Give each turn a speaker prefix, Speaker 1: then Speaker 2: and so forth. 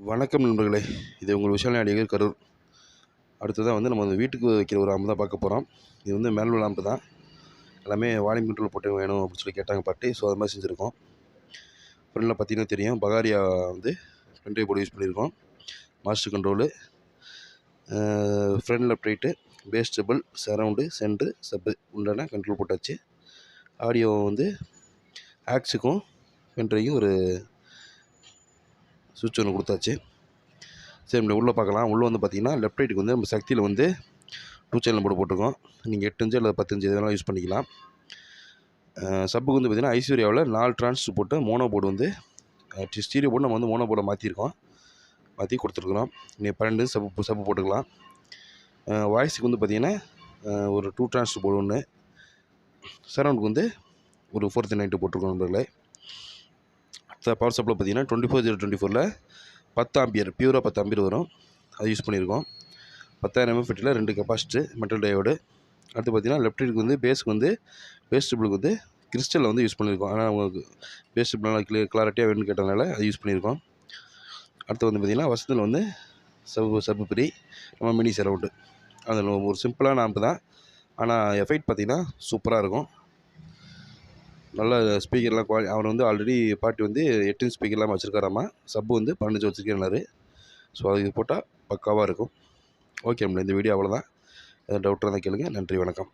Speaker 1: வணக்கம் நண்பர்களே. இது உங்கள் விஷால் அடிகள் கரூர். அடுத்ததாக நம்ம வீட்டுக்கு வைக்கிற ஒரு ஆம்பு தான் பார்க்க போகிறோம். இது மேனுவல் ஆம்பு தான். எல்லாமே வால்யூம் கண்ட்ரோல் போட்டு வேணும் அப்படின்னு சொல்லி கேட்டாங்க பாட்டி. ஸோ அது மாதிரி செஞ்சுருக்கோம். ஃப்ரெண்டில் பார்த்தீங்கன்னா தெரியும், பகாரியா பென்ட்ரைவ் போர்டு யூஸ் பண்ணியிருக்கோம். Master control, front left right, base double, surround, centre, சப்பு உண்டான கண்ட்ரோல் போட்டாச்சு. ஆடியோ ஆக்ஸுக்கும் பென்ட்ரைவும் ஒரு சுவிட்ச் ஒன்று கொடுத்தாச்சு. சரி, நம்ம உள்ளே பார்க்கலாம். உள்ளே பார்த்தீங்கன்னா லெஃப்ட் ரைட்டுக்கு நம்ம சக்தியில் 2 சேனல் போர்டு போட்டிருக்கோம். நீங்கள் 8 இன்ச்சு அல்லது 10 இன்ச்சு இதெல்லாம் யூஸ் பண்ணிக்கலாம். சப்புக்கு பார்த்தீங்கன்னா ஐஸ்வர்யாவில் 4 டிரான்ஸ்டர் போட்டு மோனோ போர்டு ஸ்டீரியோ போர்டு நம்ம மோனோ போர்டை மாற்றி கொடுத்துருக்குறோம். நீங்கள் 12 சப்பு போட்டுக்கலாம். வாய்ஸுக்கு பார்த்தீங்கன்னா ஒரு 2 டிரான்ஸ்டர் போர்டு ஒன்று, சரவுண்டுக்கு ஒரு 439 போட்டிருக்கோம் நண்பர்களே. பவர் சப்ளை பார்த்தீங்கன்னா 24/024 10 ஆம்பியர், பியூராக 10 ஆம்பியர் வரும். அது யூஸ் பண்ணியிருக்கோம். 10,000 mFயில் 2 கெப்பாசிட்டர் மெட்டல் டயோடு. அடுத்து பார்த்தீங்கன்னா லெஃப்ட் ரைட்டுக்கு பேஸுக்கு பேஸ் டபுளுக்கு கிறிஸ்டலில் யூஸ் பண்ணியிருக்கோம். ஆனால் உங்களுக்கு பேஸ் டபுள் நல்லா கிளாரிட்டியாக வேணும்னு கேட்டதுனால அது யூஸ் பண்ணியிருக்கோம். அடுத்து பார்த்தீங்கன்னா வசதியில் சப்பு பிரி நம்ம மினி சரவுண்டு. அதில் ஒரு சிம்பிளான ஆம்பு தான். ஆனால் எஃபெக்ட் பார்த்தீங்கன்னா சூப்பராக இருக்கும். நல்ல ஸ்பீக்கர்லாம் அவர் ஆல்ரெடி பாட்டி 8 இன்ச் ஸ்பீக்கர்லாம் வச்சுருக்காராமா. சப்பு 12 இன்ச் வச்சுருக்கேன்னாரு. ஸோ அதுக்கு போட்டால் பக்காவாக இருக்கும். ஓகே, இந்த வீடியோ அவ்வளோதான். எதாவது டவுட் இருந்தால் கேளுங்க. நன்றி, வணக்கம்.